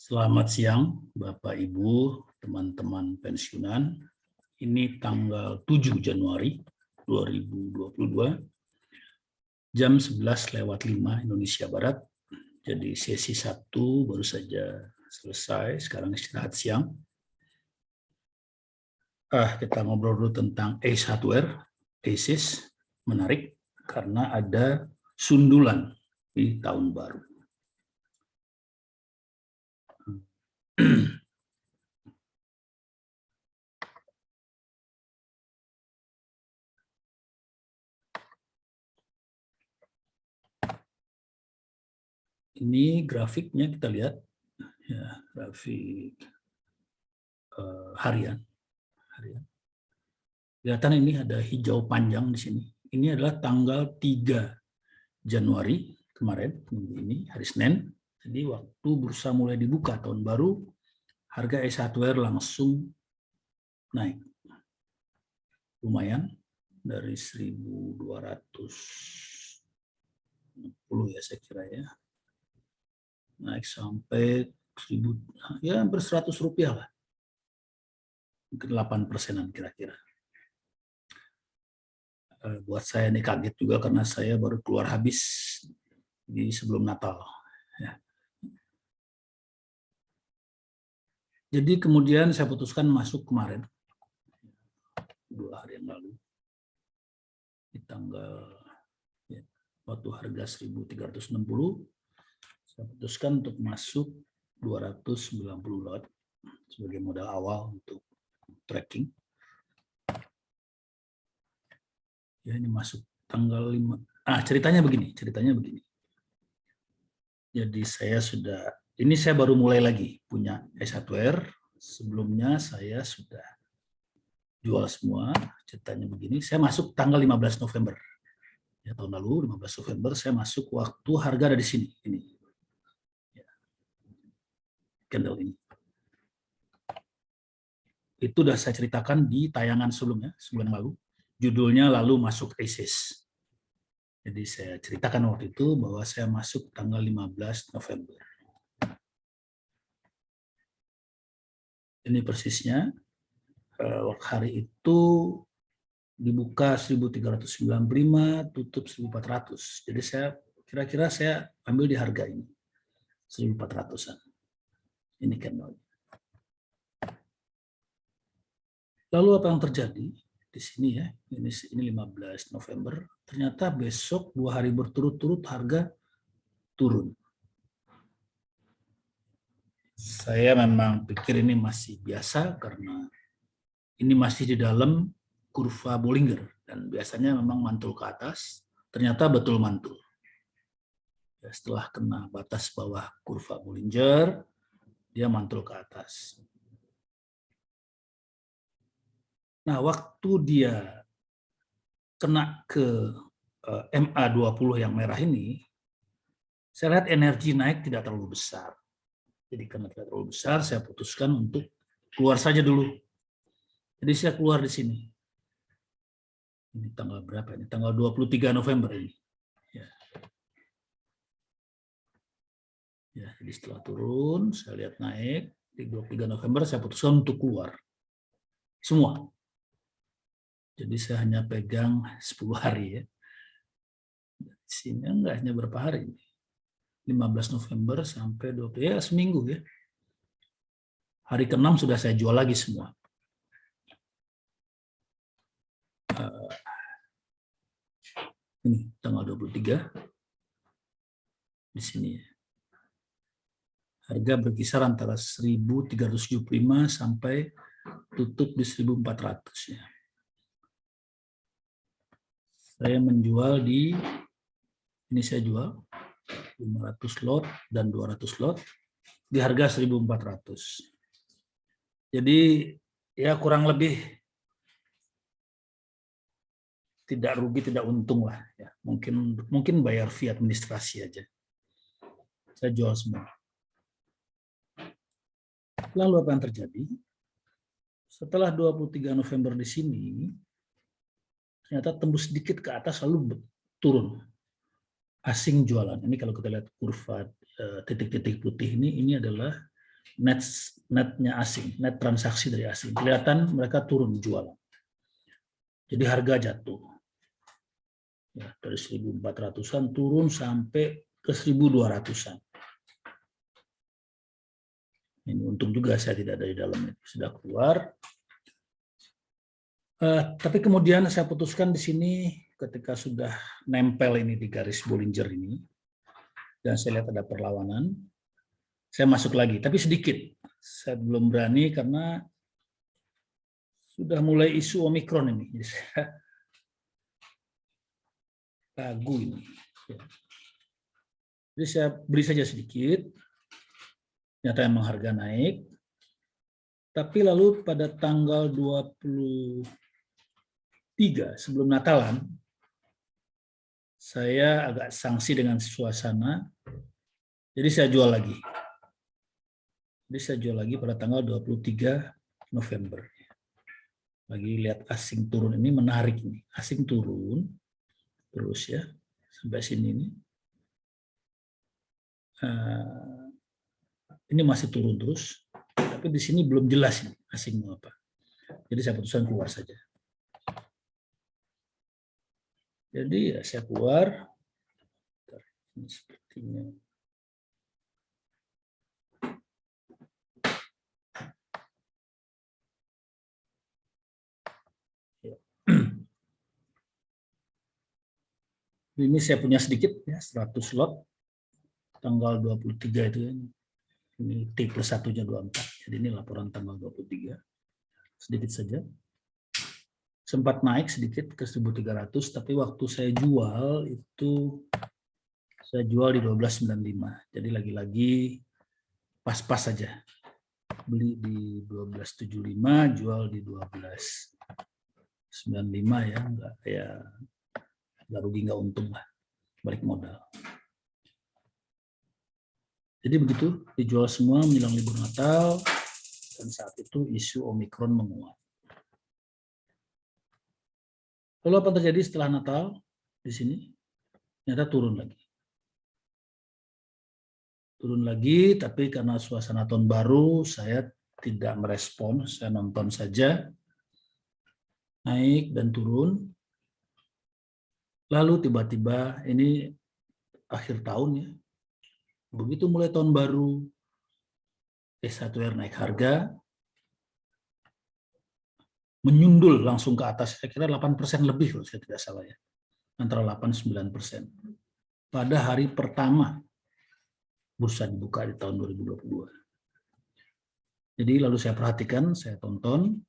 Selamat siang, Bapak Ibu, teman-teman pensiunan. Ini tanggal 7 Januari 2022, jam 11:05 Indonesia Barat. Jadi sesi 1 baru saja selesai, sekarang istirahat siang. Kita ngobrol dulu tentang ACE Hardware, ASIS, menarik karena ada sundulan di tahun baru. Ini grafiknya kita lihat, ya, grafik harian. Kelihatan ini ada hijau panjang di sini. Ini adalah tanggal 3 Januari kemarin, minggu ini, hari Senin. Jadi waktu bursa mulai dibuka tahun baru, harga ACE Hardware langsung naik. Lumayan, dari 1.260 ya saya kira ya. Naik sampai 1.000, ya hampir 100 rupiah lah. Mungkin 8%-an kira-kira. Buat saya ini kaget juga karena saya baru keluar habis di sebelum Natal. Ya. Jadi kemudian saya putuskan masuk kemarin, 2 hari yang lalu, di tanggal waktu harga 1.360, saya putuskan untuk masuk 290 lot sebagai modal awal untuk tracking. Ya, ini masuk tanggal 5. Ceritanya begini. Jadi saya baru mulai lagi punya ACE Hardware. Sebelumnya saya sudah jual semua. Ceritanya begini, saya masuk tanggal 15 November. Ya, tahun lalu 15 November saya masuk waktu harga ada di sini. Ini. Ya. Candle ini. Itu sudah saya ceritakan di tayangan sebelumnya, sebulan lalu. Judulnya lalu masuk ASIS. Jadi saya ceritakan waktu itu bahwa saya masuk tanggal 15 November. Ini persisnya. Hari itu dibuka 1.395, tutup 1.400. Jadi kira-kira saya ambil di harga ini, 1.400-an. Ini candle. Lalu apa yang terjadi di sini ya? Ini 15 November. Ternyata besok 2 hari berturut-turut harga turun. Saya memang pikir ini masih biasa karena ini masih di dalam kurva Bollinger dan biasanya memang mantul ke atas. Ternyata betul mantul. Ya, setelah kena batas bawah kurva Bollinger, dia mantul ke atas. Nah, waktu dia kena ke MA20 yang merah ini, saya lihat energi naik tidak terlalu besar. Jadi karena tidak terlalu besar, saya putuskan untuk keluar saja dulu. Jadi saya keluar di sini. Ini tanggal berapa ini? Tanggal 23 November ini. Ya, jadi setelah turun, saya lihat naik. Di 23 November saya putuskan untuk keluar. Semua. Jadi saya hanya pegang 10 hari ya. Di sini enggak hanya berapa hari. 15 November sampai 20, ya seminggu ya. Hari ke-6 sudah saya jual lagi semua. Ini tanggal 23. Di sini ya. Harga berkisar antara 1.375 sampai tutup di 1.400 ya. Saya menjual ini saya jual 500 lot dan 200 lot di harga 1.400. Jadi ya kurang lebih tidak rugi tidak untung lah ya. Mungkin bayar fee administrasi aja. Saya jual semua. Lalu apa yang terjadi? Setelah 23 November di sini, ternyata tembus sedikit ke atas lalu turun. Asing jualan. Ini kalau kita lihat kurva titik-titik putih ini adalah netnya asing, net transaksi dari asing. Kelihatan mereka turun jualan. Jadi harga jatuh. Ya, dari 1.400-an turun sampai ke 1.200-an. Ini untung juga saya tidak dari dalam itu, sudah keluar. Tapi kemudian saya putuskan di sini ketika sudah nempel ini di garis Bollinger ini, dan saya lihat ada perlawanan, saya masuk lagi, tapi sedikit. Saya belum berani karena sudah mulai isu Omikron ini. Jadi saya ragu ini. Jadi saya beli saja sedikit, ternyata emang harga naik, tapi lalu pada tanggal 23 sebelum Natalan, saya agak sangsi dengan suasana, jadi saya jual lagi. Jadi saya jual lagi pada tanggal 23 November. Lagi lihat asing turun, ini menarik ini. Asing turun, terus ya, sampai sini ini. Ini masih turun terus, tapi di sini belum jelas ini asing mau apa. Jadi saya putuskan keluar saja. Jadi ya saya keluar. Ini sepertinya. Ini saya punya sedikit ya, 100 lot tanggal 23 itu. Ini T plus 1-nya 24. Jadi ini laporan tanggal 23. Sedikit saja. Sempat naik sedikit ke 1.300, tapi waktu saya jual itu saya jual di 12.95. Jadi lagi-lagi pas-pas saja. Beli di 12.75, jual di 12.95 ya, nggak rugi nggak untung lah, balik modal. Jadi begitu, dijual semua menjelang libur Natal, dan saat itu isu Omikron menguat. Lalu apa terjadi setelah Natal di sini? Ternyata turun lagi. Turun lagi, tapi karena suasana tahun baru, saya tidak merespon, saya nonton saja, naik dan turun. Lalu tiba-tiba ini akhir tahun ya, begitu mulai tahun baru, S1R naik harga, menyundul langsung ke atas, saya kira 8% lebih kalau saya tidak salah ya, antara 8-9%. Pada hari pertama bursa dibuka di tahun 2022. Jadi lalu saya perhatikan, saya tonton,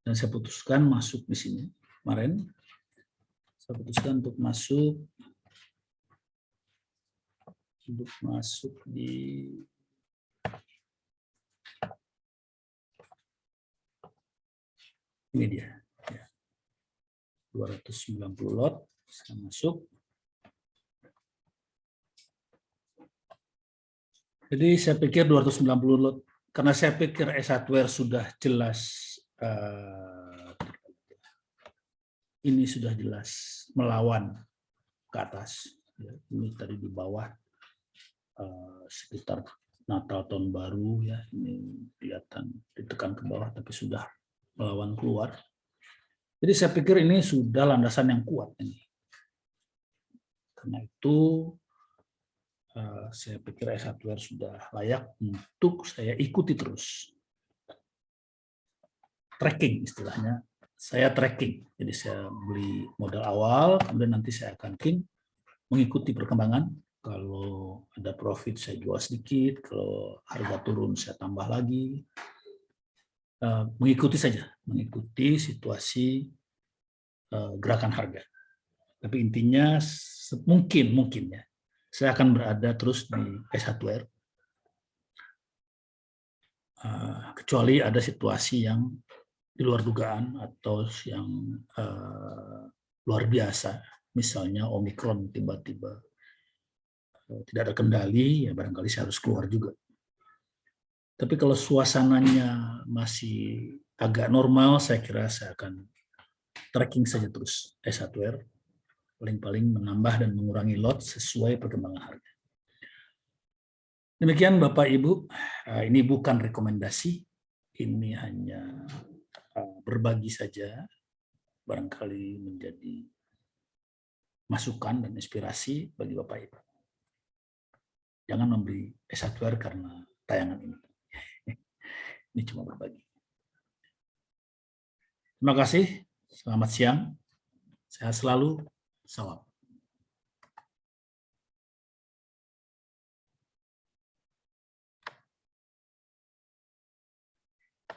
dan saya putuskan masuk di sini. Kemarin saya putuskan untuk masuk di ini dia, ya. 290 lot, saya masuk. Jadi saya pikir 290 lot, karena saya pikir S1R sudah jelas, ini sudah jelas melawan ke atas. Ini tadi di bawah, sekitar Natal tahun baru ya, ini kelihatan ditekan ke bawah, tapi sudah melawan keluar. Jadi saya pikir ini sudah landasan yang kuat ini. Karena itu saya pikir S1R sudah layak untuk saya ikuti terus. Tracking istilahnya, saya tracking. Jadi saya beli modal awal, kemudian nanti saya akan mengikuti perkembangan. Kalau ada profit saya jual sedikit, kalau harga turun saya tambah lagi. Mengikuti saja, mengikuti situasi gerakan harga. Tapi intinya mungkin ya, saya akan berada terus di S1R. Kecuali ada situasi yang di luar dugaan atau yang luar biasa, misalnya Omikron tiba-tiba tidak terkendali, ya barangkali saya harus keluar juga. Tapi kalau suasananya masih agak normal, saya kira saya akan tracking saja terus S1R, paling-paling menambah dan mengurangi lot sesuai perkembangan harga. Demikian Bapak Ibu, ini bukan rekomendasi, ini hanya berbagi saja, barangkali menjadi masukan dan inspirasi bagi Bapak Ibu. Jangan membeli S1R karena tayangan ini. Ini cuma berbagi. Terima kasih, selamat siang, sehat selalu, salam.